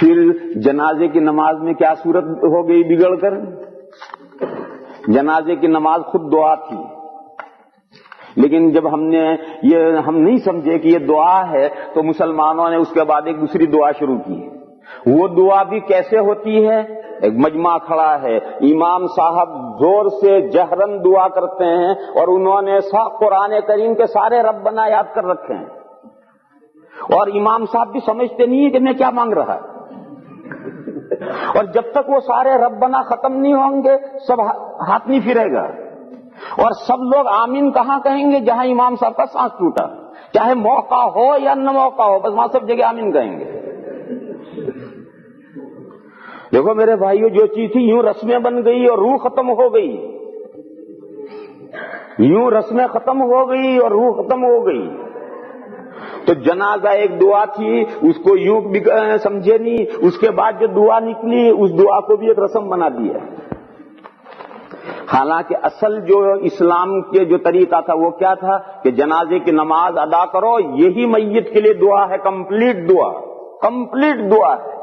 پھر جنازے کی نماز میں کیا صورت ہو گئی بگڑ کر؟ جنازے کی نماز خود دعا تھی، لیکن جب ہم نہیں سمجھے کہ یہ دعا ہے تو مسلمانوں نے اس کے بعد ایک دوسری دعا شروع کی۔ وہ دعا بھی کیسے ہوتی ہے؟ ایک مجمع کھڑا ہے، امام صاحب زور سے جہرن دعا کرتے ہیں اور انہوں نے قرآن کریم کے سارے ربنا یاد کر رکھے ہیں، اور امام صاحب بھی سمجھتے نہیں ہیں کہ میں کیا مانگ رہا ہے، اور جب تک وہ سارے ربنا ختم نہیں ہوں گے سب ہاتھ نہیں پھرے گا، اور سب لوگ آمین کہاں کہیں گے؟ جہاں امام صاحب کا سانس ٹوٹا، چاہے موقع ہو یا نہ موقع ہو، بس وہاں سب جگہ آمین کہیں گے۔ دیکھو میرے بھائیو، جو چیز تھی یوں رسمیں بن گئی اور روح ختم ہو گئی، یوں رسمیں ختم ہو گئی اور روح ختم ہو گئی۔ تو جنازہ ایک دعا تھی، اس کو یوں سمجھے نہیں، اس کے بعد جو دعا نکلی اس دعا کو بھی ایک رسم بنا دیا۔ حالانکہ اصل جو اسلام کے جو طریقہ تھا وہ کیا تھا کہ جنازے کی نماز ادا کرو، یہی میت کے لیے دعا ہے، کمپلیٹ دعا ہے۔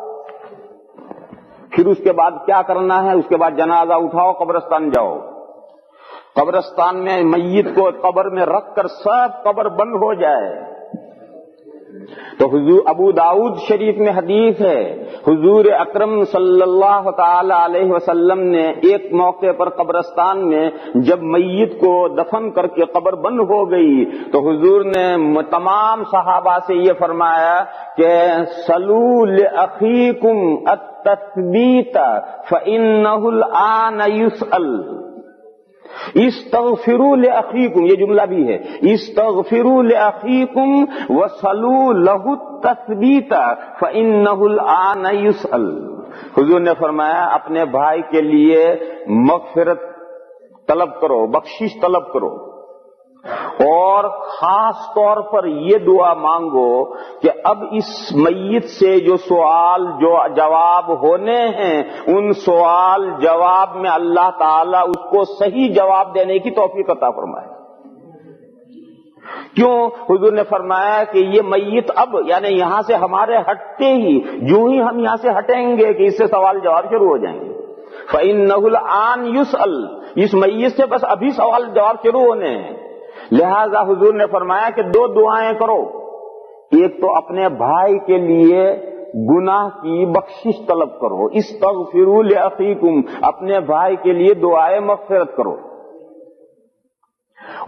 پھر اس کے بعد کیا کرنا ہے؟ اس کے بعد جنازہ اٹھاؤ، قبرستان جاؤ، قبرستان میں میت کو قبر میں رکھ کر سب قبر بند ہو جائے۔ تو حضور ابو داؤد شریف میں حدیث ہے، حضور اکرم صلی اللہ تعالی علیہ وسلم نے ایک موقع پر قبرستان میں جب میت کو دفن کر کے قبر بند ہو گئی تو حضور نے تمام صحابہ سے یہ فرمایا کہ صلوا لأخیکم التثبیت فإنہ الآن یسأل۔ استغفروا لأخیکم، یہ جملہ بھی ہے، استغفروا لأخیکم وصلوا لہ التثبیت فإنہ الآن یسأل۔ حضور نے فرمایا اپنے بھائی کے لیے مغفرت طلب کرو، بخشش طلب کرو، اور خاص طور پر یہ دعا مانگو کہ اب اس میت سے جو سوال جو جواب ہونے ہیں ان سوال جواب میں اللہ تعالیٰ اس کو صحیح جواب دینے کی توفیق عطا فرمائے۔ کیوں؟ حضور نے فرمایا کہ یہ میت اب یعنی یہاں سے ہمارے ہٹتے ہی جو ہی ہم یہاں سے ہٹیں گے کہ اس سے سوال جواب شروع ہو جائیں گے۔ فَإِنَّهُ الْآنَ يُسْأَلُ، اس میت سے بس ابھی سوال جواب شروع ہونے ہیں۔ لہذا حضور نے فرمایا کہ دو دعائیں کرو، ایک تو اپنے بھائی کے لیے گناہ کی بخشش طلب کرو، استغفروا لأخیکم، اپنے بھائی کے لیے دعائے مغفرت کرو،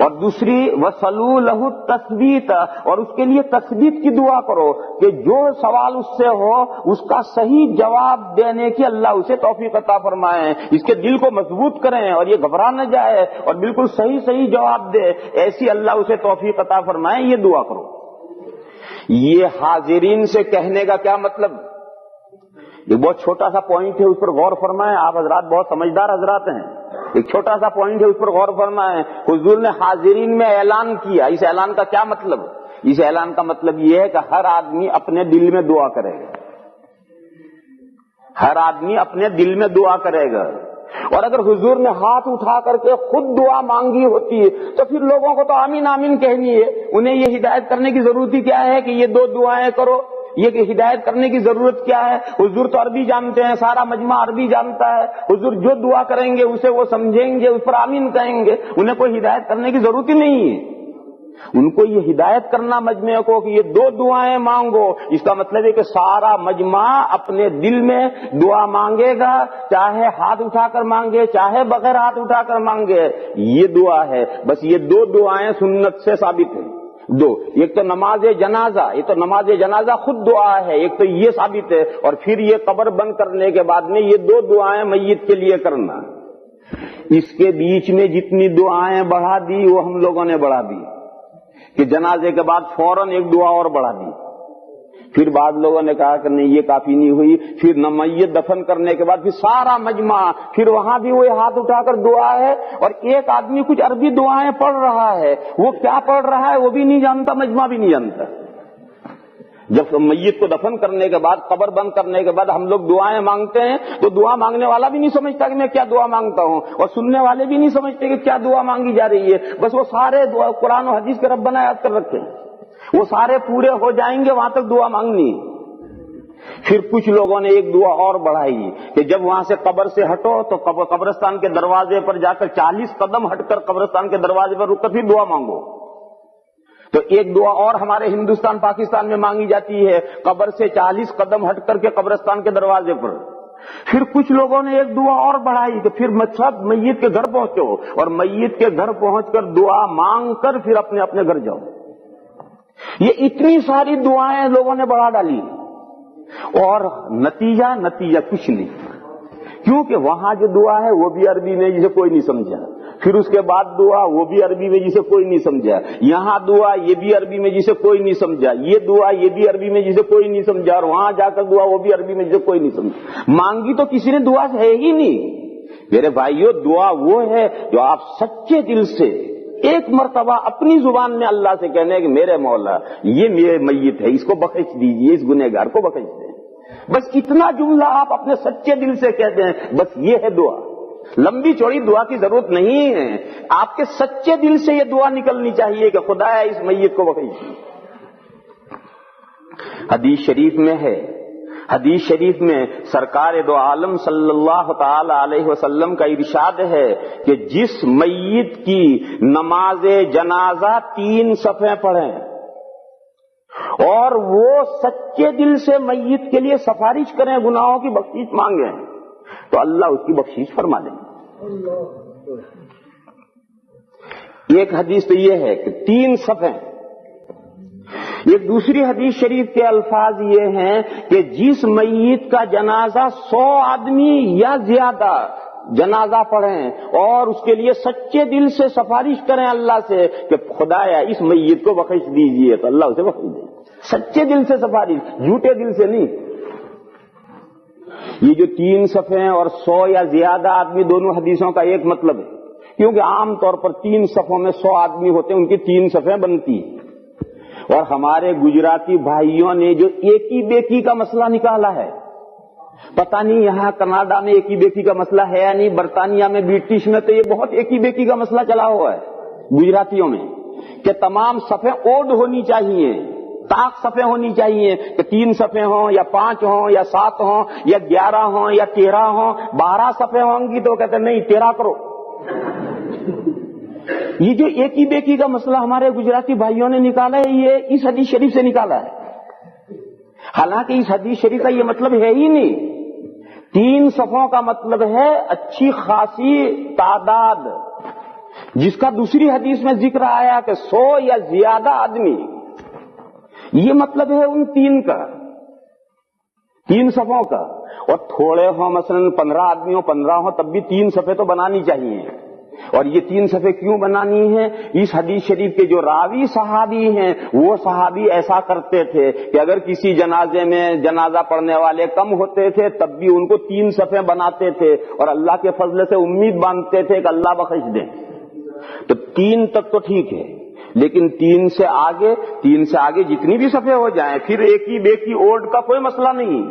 اور دوسری وصلوا لہ التثبیت، اور اس کے لیے تثبیت کی دعا کرو کہ جو سوال اس سے ہو اس کا صحیح جواب دینے کی اللہ اسے توفیق عطا فرمائے، اس کے دل کو مضبوط کریں اور یہ گھبرا نہ جائے اور بالکل صحیح جواب دے، ایسی اللہ اسے توفیق عطا فرمائے، یہ دعا کرو۔ یہ حاضرین سے کہنے کا کیا مطلب؟ یہ بہت چھوٹا سا پوائنٹ ہے، اس پر غور فرمائیں، آپ حضرات بہت سمجھدار حضرات ہیں، ایک چھوٹا سا پوائنٹ ہے اس پر غور فرمائیں۔ حضور نے حاضرین میں اعلان کیا، اس اعلان کا کیا مطلب؟ اس اعلان کا مطلب یہ ہے کہ ہر آدمی اپنے دل میں دعا کرے گا، ہر آدمی اپنے دل میں دعا کرے گا، اور اگر حضور نے ہاتھ اٹھا کر کے خود دعا مانگی ہوتی تو پھر لوگوں کو تو آمین آمین کہنی ہے، انہیں یہ ہدایت کرنے کی ضرورت ہی کیا ہے کہ یہ دو دعائیں کرو، یہ کہ ہدایت کرنے کی ضرورت کیا ہے؟ حضور تو عربی جانتے ہیں، سارا مجمع عربی جانتا ہے، حضور جو دعا کریں گے اسے وہ سمجھیں گے، اس پر آمین کہیں گے، انہیں کوئی ہدایت کرنے کی ضرورت ہی نہیں ہے۔ ان کو یہ ہدایت کرنا مجمع کو کہ یہ دو دعائیں مانگو، اس کا مطلب ہے کہ سارا مجمع اپنے دل میں دعا مانگے گا، چاہے ہاتھ اٹھا کر مانگے چاہے بغیر ہاتھ اٹھا کر مانگے، یہ دعا ہے۔ بس یہ دو دعائیں سنت سے ثابت ہیں، دو، ایک تو نماز جنازہ، یہ تو نماز جنازہ خود دعا ہے، ایک تو یہ ثابت ہے، اور پھر یہ قبر بند کرنے کے بعد میں یہ دو دعائیں میت کے لیے کرنا۔ اس کے بیچ میں جتنی دعائیں بڑھا دی وہ ہم لوگوں نے بڑھا دی کہ جنازے کے بعد فوراً ایک دعا اور بڑھا دی، پھر بعض لوگوں نے کہا کہ نہیں یہ کافی نہیں ہوئی، پھر میت دفن کرنے کے بعد پھر سارا مجمع پھر وہاں بھی وہ ہاتھ اٹھا کر دعا ہے، اور ایک آدمی کچھ عربی دعائیں پڑھ رہا ہے، وہ کیا پڑھ رہا ہے وہ بھی نہیں جانتا، مجمع بھی نہیں جانتا۔ جب میت کو دفن کرنے کے بعد قبر بند کرنے کے بعد ہم لوگ دعائیں مانگتے ہیں تو دعا مانگنے والا بھی نہیں سمجھتا کہ میں کیا دعا مانگتا ہوں، اور سننے والے بھی نہیں سمجھتے کہ کیا دعا مانگی جا رہی ہے، بس وہ سارے دعا قرآن و حدیث کے ربنا یاد کر رکھے ہیں، وہ سارے پورے ہو جائیں گے وہاں تک دعا مانگنی۔ پھر کچھ لوگوں نے ایک دعا اور بڑھائی کہ جب وہاں سے قبر سے ہٹو تو قبرستان کے دروازے پر جا کر 40 قدم ہٹ کر قبرستان کے دروازے پر رک کر پھر دعا مانگو. تو ایک دعا اور ہمارے ہندوستان پاکستان میں مانگی جاتی ہے قبر سے 40 قدم ہٹ کر کے قبرستان کے دروازے پر. پھر کچھ لوگوں نے ایک دعا اور بڑھائی کہ پھر سب میت کے گھر پہنچو اور میت کے گھر پہنچ کر دعا مانگ کر پھر اپنے اپنے گھر جاؤ. یہ اتنی ساری دعائیں لوگوں نے بڑھا ڈالی اور نتیجہ کچھ نہیں. کیونکہ وہاں جو دعا ہے وہ بھی عربی میں جسے کوئی نہیں سمجھا, پھر اس کے بعد دعا وہ بھی عربی میں جسے کوئی نہیں سمجھا, یہاں دعا یہ بھی عربی میں جسے کوئی نہیں سمجھا, یہ دعا یہ بھی عربی میں جسے کوئی نہیں سمجھا, اور وہاں جا کر دعا وہ بھی عربی میں جسے کوئی نہیں سمجھا. مانگی تو کسی نے دعا ہے ہی نہیں. میرے بھائیو, دعا وہ ہے جو آپ سچے دل سے ایک مرتبہ اپنی زبان میں اللہ سے کہنے کہ میرے مولا یہ میرے میت ہے, اس کو بخش دیجیے, اس گنہگار کو بخش دیں. بس اتنا جملہ آپ اپنے سچے دل سے کہہ دیں, بس یہ ہے دعا. لمبی چوڑی دعا کی ضرورت نہیں ہے, آپ کے سچے دل سے یہ دعا نکلنی چاہیے کہ خدا اس میت کو بخش. حدیث شریف میں ہے, حدیث شریف میں سرکار دو عالم صلی اللہ تعالی علیہ وسلم کا ارشاد ہے کہ جس میت کی نماز جنازہ 3 صفحے پڑھیں اور وہ سچے دل سے میت کے لیے سفارش کریں, گناہوں کی بخشش مانگیں, تو اللہ اس کی بخشش فرما دیں. ایک حدیث تو یہ ہے کہ 3 صفحے. ایک دوسری حدیث شریف کے الفاظ یہ ہیں کہ جس میت کا جنازہ 100 آدمی یا زیادہ جنازہ پڑھیں اور اس کے لیے سچے دل سے سفارش کریں اللہ سے کہ خدایا اس میت کو بخش دیجیے, تو اللہ اسے بخش دے. سچے دل سے سفارش, جھوٹے دل سے نہیں. یہ جو 3 صفحے اور 100 یا زیادہ آدمی, دونوں حدیثوں کا ایک مطلب ہے, کیونکہ عام طور پر 3 صفوں میں 100 آدمی ہوتے ہیں, ان کی 3 صفحیں بنتی ہیں. اور ہمارے گجراتی بھائیوں نے جو ایکی بیکی کا مسئلہ نکالا ہے, پتہ نہیں یہاں کینیڈا میں ایکی بیکی کا مسئلہ ہے یا نہیں, برطانیہ میں برٹش میں تو یہ بہت ایکی بیکی کا مسئلہ چلا ہوا ہے گجراتیوں میں کہ تمام صفحیں اوڈ ہونی چاہیے, طاق صفحیں ہونی چاہیے, کہ 3 صفحیں ہوں یا 5 ہوں یا 7 ہوں یا 11 ہوں یا 13 ہوں. 12 صفحیں ہوں گی تو کہتے ہیں نہیں 13 کرو. یہ جو ایکی بیکی کا مسئلہ ہمارے گجراتی بھائیوں نے نکالا ہے, یہ اس حدیث شریف سے نکالا ہے. حالانکہ اس حدیث شریف کا یہ مطلب ہے ہی نہیں. 3 صفوں کا مطلب ہے اچھی خاصی تعداد, جس کا دوسری حدیث میں ذکر آیا کہ 100 یا زیادہ آدمی. یہ مطلب ہے ان 3 کا, 3 صفوں کا. اور تھوڑے ہوں مثلا 15 آدمی ہوں 15 ہوں تب بھی 3 صفحے تو بنانی چاہیے. اور یہ 3 صفحے کیوں بنانی ہیں؟ اس حدیث شریف کے جو راوی صحابی ہیں وہ صحابی ایسا کرتے تھے کہ اگر کسی جنازے میں جنازہ پڑھنے والے کم ہوتے تھے تب بھی ان کو 3 صفحے بناتے تھے اور اللہ کے فضل سے امید باندھتے تھے کہ اللہ بخش دیں. تو 3 تک تو ٹھیک ہے, لیکن 3 سے آگے جتنی بھی صفحے ہو جائیں پھر ایکی بیکی اوڈ کا کوئی مسئلہ نہیں.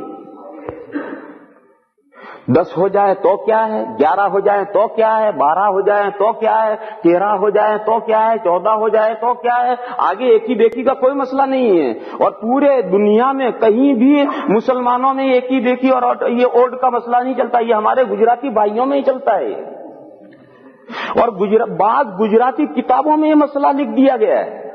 10 ہو جائے تو کیا ہے, 11 ہو جائے تو کیا ہے, 12 ہو جائے تو کیا ہے, 13 ہو جائے تو کیا ہے, 14 ہو جائے تو کیا ہے, آگے ایکی بیکی کا کوئی مسئلہ نہیں ہے. اور پورے دنیا میں کہیں بھی مسلمانوں میں ایکی بیکی اور یہ اوڈ کا مسئلہ نہیں چلتا, یہ ہمارے گجراتی بھائیوں میں ہی چلتا ہے. اور بعض گجراتی کتابوں میں یہ مسئلہ لکھ دیا گیا ہے.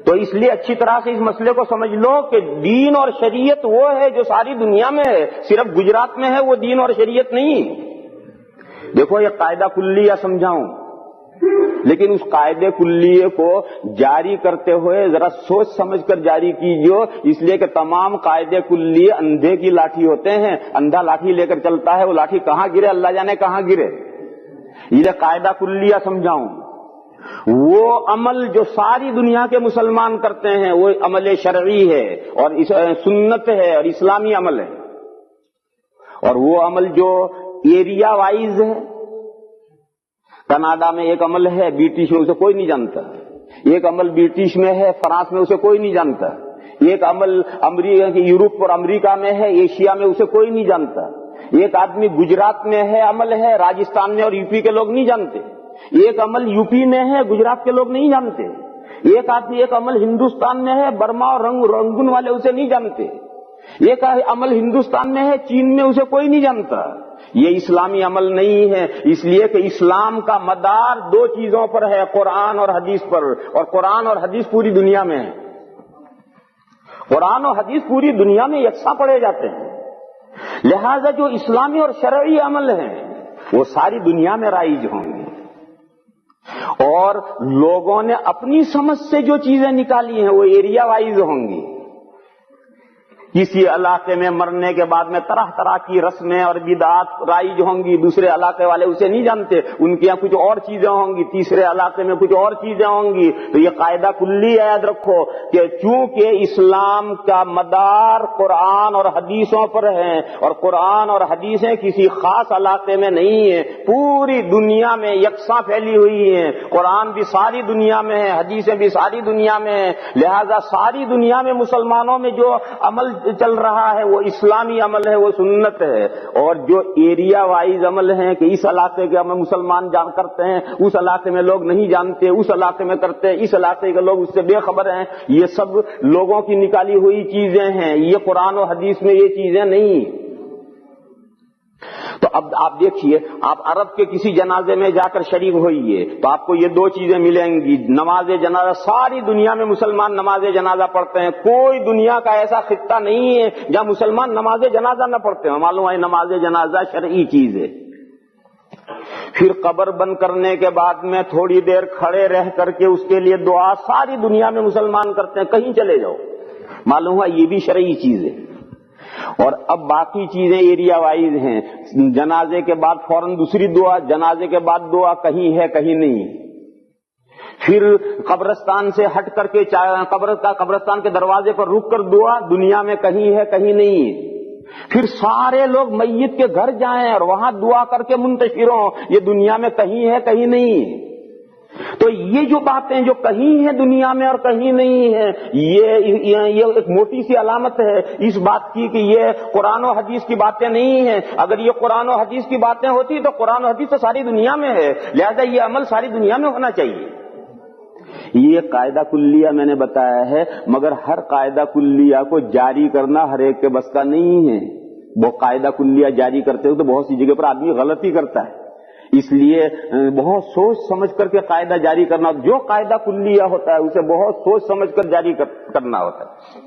تو اس لیے اچھی طرح سے اس مسئلے کو سمجھ لو کہ دین اور شریعت وہ ہے جو ساری دنیا میں ہے, صرف گجرات میں ہے وہ دین اور شریعت نہیں. دیکھو یہ قاعدہ کلیہ سمجھاؤں, لیکن اس قاعدے کلیے کو جاری کرتے ہوئے ذرا سوچ سمجھ کر جاری کیجیے, اس لیے کہ تمام قاعدے کلیے اندھے کی لاٹھی ہوتے ہیں. اندھا لاٹھی لے کر چلتا ہے, وہ لاٹھی کہاں گرے اللہ جانے کہاں گرے. یہ قاعدہ کلیہ سمجھاؤں, وہ عمل جو ساری دنیا کے مسلمان کرتے ہیں وہ عمل شرعی ہے اور سنت ہے اور اسلامی عمل ہے. اور وہ عمل جو ایریا وائز ہے, کینیڈا میں ایک عمل ہے برٹش میں اسے کوئی نہیں جانتا, ایک عمل برٹش میں ہے فرانس میں اسے کوئی نہیں جانتا, ایک عمل یورپ اور امریکہ میں ہے ایشیا میں اسے کوئی نہیں جانتا, ایک آدمی گجرات میں ہے عمل ہے راجستھان میں اور یو پی کے لوگ نہیں جانتے, ایک عمل یو پی میں ہے گجرات کے لوگ نہیں جانتے, ایک عمل ہندوستان میں ہے برما اور رنگون والے اسے نہیں جانتے, ایک عمل ہندوستان میں ہے، چین میں اسے کوئی نہیں جانتا. یہ اسلامی عمل نہیں ہے، اس لیے کہ اسلام کا مدار دو چیزوں پر ہے، قرآن اور حدیث پر، اور قرآن اور حدیث پوری دنیا میں ہے. قرآن اور حدیث پوری دنیا میں یکساں پڑھے جاتے ہیں. لہذا جو اسلامی اور شرعی عمل ہیں وہ ساری دنیا میں رائج ہوں گے، اور لوگوں نے اپنی سمجھ سے جو چیزیں نکالی ہیں وہ ایریا وائز ہوں گی. کسی علاقے میں مرنے کے بعد میں طرح طرح کی رسمیں اور بدعات رائج ہوں گی، دوسرے علاقے والے اسے نہیں جانتے، ان کے یہاں کچھ اور چیزیں ہوں گی، تیسرے علاقے میں کچھ اور چیزیں ہوں گی. تو یہ قاعدہ کلی یاد رکھو کہ چونکہ اسلام کا مدار قرآن اور حدیثوں پر ہے، اور قرآن اور حدیثیں کسی خاص علاقے میں نہیں ہیں، پوری دنیا میں یکساں پھیلی ہوئی ہیں. قرآن بھی ساری دنیا میں ہے، حدیثیں بھی ساری دنیا میں ہیں. لہذا ساری دنیا میں مسلمانوں میں جو عمل چل رہا ہے وہ اسلامی عمل ہے، وہ سنت ہے. اور جو ایریا وائز عمل ہیں کہ اس علاقے کے ہمیں مسلمان جان کرتے ہیں، اس علاقے میں لوگ نہیں جانتے، اس علاقے میں کرتے ہیں، اس علاقے کے لوگ اس سے بے خبر ہیں، یہ سب لوگوں کی نکالی ہوئی چیزیں ہیں. یہ قرآن و حدیث میں یہ چیزیں نہیں. تو اب آپ دیکھیے، آپ عرب کے کسی جنازے میں جا کر شریک ہوئیے تو آپ کو یہ دو چیزیں ملیں گی. نماز جنازہ، ساری دنیا میں مسلمان نماز جنازہ پڑھتے ہیں، کوئی دنیا کا ایسا خطہ نہیں ہے جہاں مسلمان نماز جنازہ نہ پڑھتے ہیں. معلوم ہے نماز جنازہ شرعی چیز ہے. پھر قبر بند کرنے کے بعد میں تھوڑی دیر کھڑے رہ کر کے اس کے لیے دعا ساری دنیا میں مسلمان کرتے ہیں، کہیں چلے جاؤ. معلوم ہے یہ بھی شرعی چیز ہے. اور اب باقی چیزیں ایریا وائز ہیں. جنازے کے بعد فوراً دوسری دعا، جنازے کے بعد دعا کہیں ہے کہیں نہیں. پھر قبرستان سے ہٹ کر کے قبرستان کے دروازے پر رک کر دعا دنیا میں کہیں ہے کہیں نہیں. پھر سارے لوگ میت کے گھر جائیں اور وہاں دعا کر کے منتشر ہوں، یہ دنیا میں کہیں ہے کہیں نہیں. تو یہ جو باتیں جو کہیں ہیں دنیا میں اور کہیں نہیں ہے، یہ ایک موٹی سی علامت ہے اس بات کی کہ یہ قرآن و حدیث کی باتیں نہیں ہیں. اگر یہ قرآن و حدیث کی باتیں ہوتی تو قرآن و حدیث تو ساری دنیا میں ہے، لہذا یہ عمل ساری دنیا میں ہونا چاہیے. یہ قاعدہ کلیہ میں نے بتایا ہے، مگر ہر قاعدہ کلیہ کو جاری کرنا ہر ایک کے بس کا نہیں ہے. وہ قاعدہ کلیہ جاری کرتے ہو تو بہت سی جگہ پر آدمی غلطی کرتا ہے. اس لیے بہت سوچ سمجھ کر کے قاعدہ جاری کرنا، جو قاعدہ کلیہ ہوتا ہے اسے بہت سوچ سمجھ کر جاری کرنا ہوتا ہے.